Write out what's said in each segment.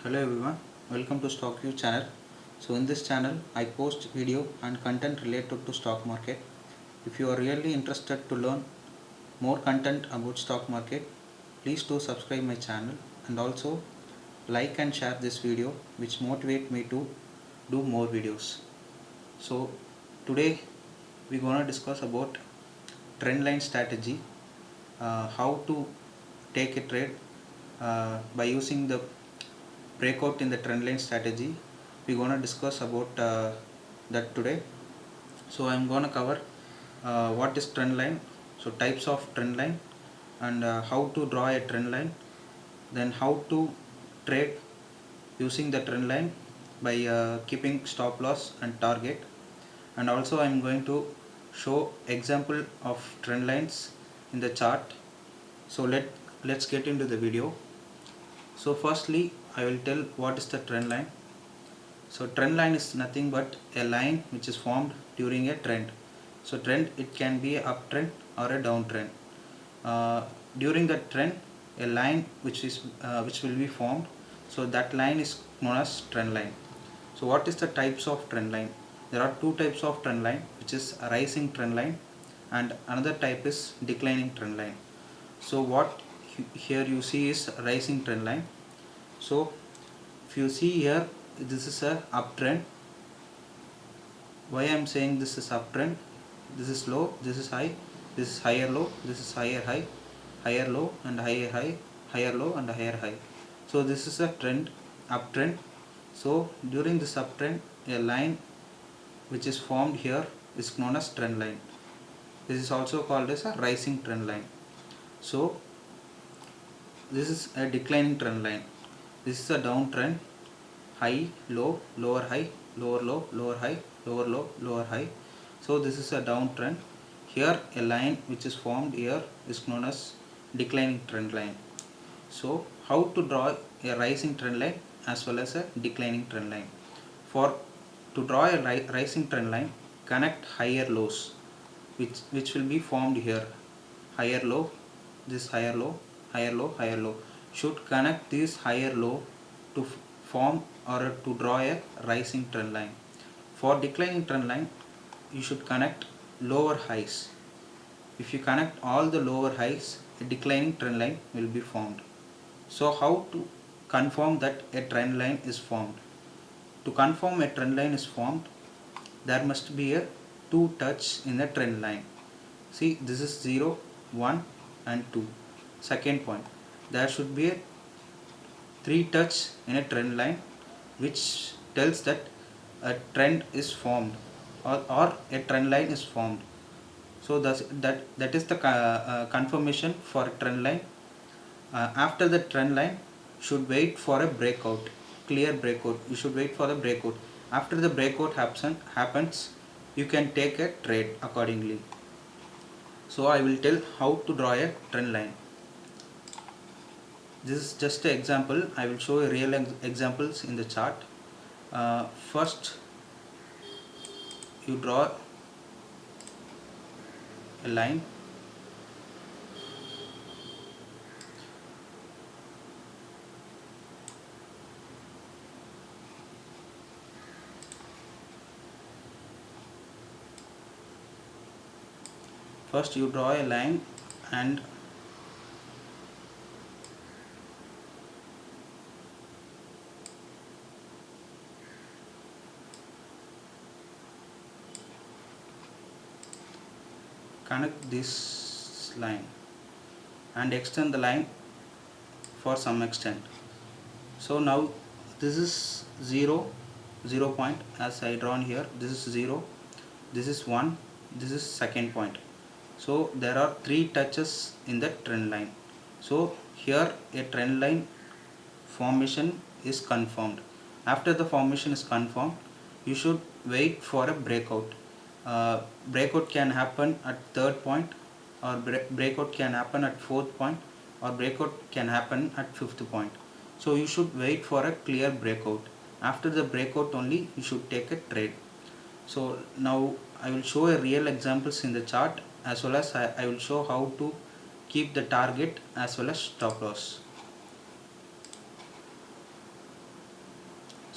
Hello everyone, welcome to StockView channel. So in this channel I post video and content related to stock market. If you are really interested to learn more content about stock market, please do subscribe my channel and also like and share this video which motivate me to do more videos. So today we're gonna discuss about trend line strategy, how to take a trade by using the breakout in the trend line strategy. We're going to discuss about that today. So I'm going to cover what is trend line, so types of trend line, and how to draw a trend line, then how to trade using the trend line by keeping stop loss and target, and also I'm going to show example of trend lines in the chart. So let's get into the video. So firstly I will tell what is the trend line. So trend line is nothing but a line which is formed during a trend. So trend, it can be a uptrend or a downtrend. During the trend, a line which will be formed. So that line is known as trend line. So what is the types of trend line? There are two types of trend line, which is a rising trend line and another type is declining trend line. So what here you see is a rising trend line. So if you see here, this is a uptrend. Why I am saying this is uptrend? This is low, this is high, this is higher low, this is higher high, higher low and higher high, higher low and higher high. So this is a trend, uptrend. So during this uptrend, a line which is formed here is known as trend line. This is also called as a rising trend line. So this is a declining trend line. This is a downtrend, high, low, lower high, lower low, lower high, lower low, lower high. So this is a downtrend. Here a line which is formed here is known as declining trend line. So how to draw a rising trend line as well as a declining trend line? For to draw a rising trend line, connect higher lows which will be formed here. Higher low, this higher low, higher low, higher low. Should connect this higher low to form or to draw a rising trend line. For declining trend line, you should connect lower highs. If you connect all the lower highs, a declining trend line will be formed. So how to confirm that a trend line is formed? To confirm a trend line is formed, there must be a two touch in the trend line. See, this is 0, 1 and 2. Second point, there should be a 3 touch in a trend line which tells that a trend is formed or a trend line is formed. So that is the confirmation for a trend line. After the trend line, should wait for a breakout, clear breakout. You should wait for the breakout. After the breakout happens, you can take a trade accordingly. So I will tell how to draw a trend line. This is just an example. I will show you real examples in the chart. First, you draw a line. First, you draw a line and connect this line and extend the line for some extent. So now this is 0, 0 point as I drawn here. This is 0, this is 1, this is second point. So there are 3 touches in the trend line. So here a trend line formation is confirmed. After the formation is confirmed, you should wait for a breakout. Breakout can happen at third point, or breakout can happen at fourth point, or breakout can happen at fifth point. So you should wait for a clear breakout. After the breakout only you should take a trade. So now I will show a real examples in the chart, as well as I will show how to keep the target as well as stop loss.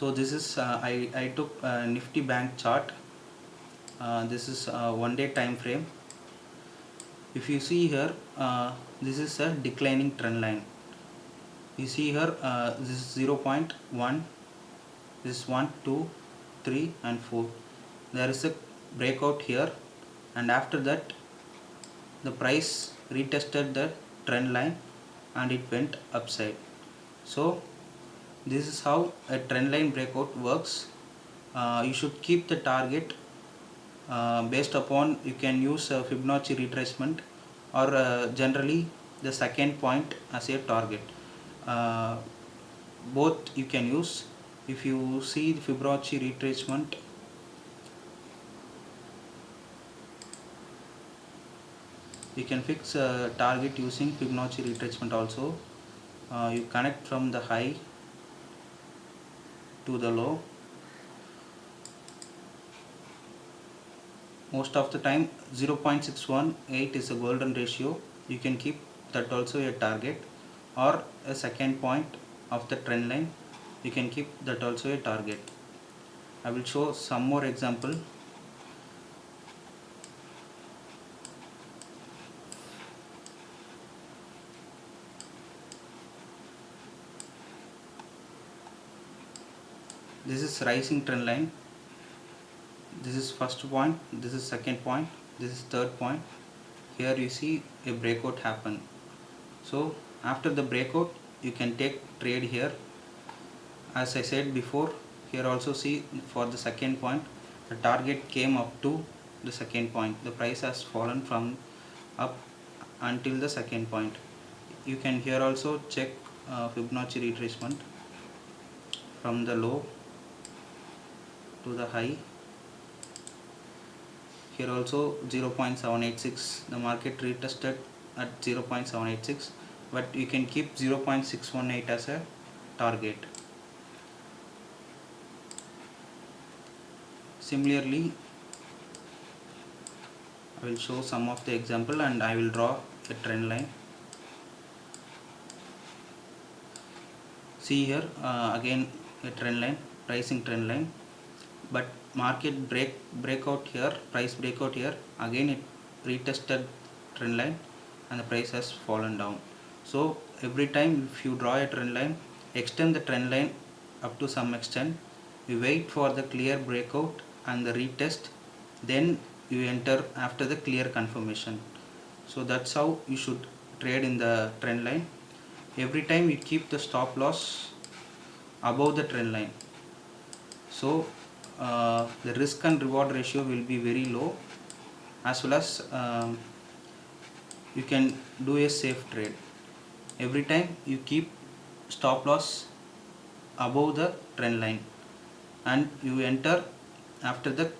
So this is I took Nifty Bank chart. This is 1 day time frame. If you see here, this is a declining trend line. You see here, this is 0.1, this is 1, 2, 3 and 4. There is a breakout here, and after that the price retested the trend line and it went upside. So this is how a trend line breakout works. You should keep the target based upon, you can use Fibonacci retracement or generally the second point as a target. Both you can use. If you see the Fibonacci retracement, you can fix a target using Fibonacci retracement also. You connect from the high to the low. Most of the time 0.618 is a golden ratio. You can keep that also a target, or a second point of the trend line, you can keep that also a target. I will show some more example. This is rising trend line. This is first point, this is second point, this is third point. Here you see a breakout happen. So after the breakout you can take trade here. As I said before, here also see for the second point, the target came up to the second point. The price has fallen from up until the second point. You can here also check Fibonacci retracement from the low to the high. Here also 0.786, the market retested at 0.786, but you can keep 0.618 as a target. Similarly, I will show some of the example and I will draw a trend line. See here, again a trend line, pricing trend line, but market breakout here, price breakout here, again it retested trend line and the price has fallen down. So every time if you draw a trend line, extend the trend line up to some extent, you wait for the clear breakout and the retest, then you enter after the clear confirmation. So that's how you should trade in the trend line. Every time you keep the stop loss above the trend line, so the risk and reward ratio will be very low, as well as you can do a safe trade. Every time you keep stop loss above the trend line and you enter after the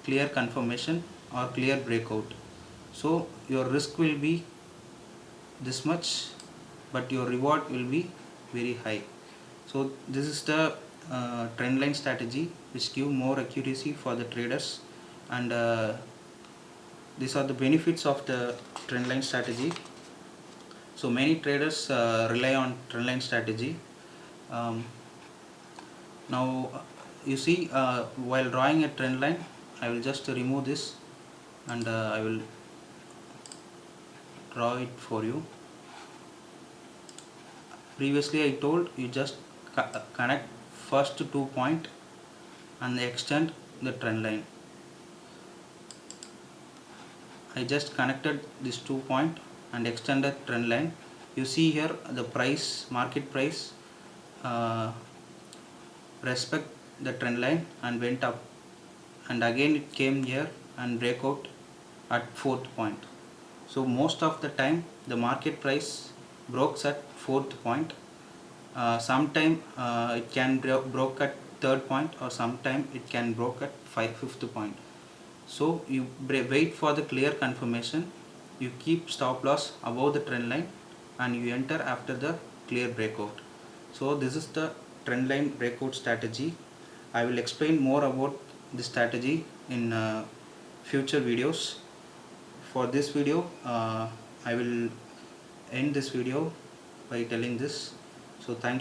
clear confirmation or clear breakout. So your risk will be this much, but your reward will be very high. So this is the trend line strategy which give more accuracy for the traders, and these are the benefits of the trend line strategy. So many traders rely on trend line strategy. Now you see, while drawing a trend line, I will just remove this and I will draw it for you. Previously I told you just connect first 2 point and extend the trend line. I just connected this 2 point and extended trend line. You see here the price, market price respect the trend line and went up, and again it came here and break out at 4th point. So most of the time the market price broke at 4th point. Sometime it can broke at 3rd point, or sometime it can broke at 5th point. So you wait for the clear confirmation, you keep stop loss above the trend line and you enter after the clear breakout. So this is the trend line breakout strategy. I will explain more about this strategy in future videos. For this video, I will end this video by telling this. So thank you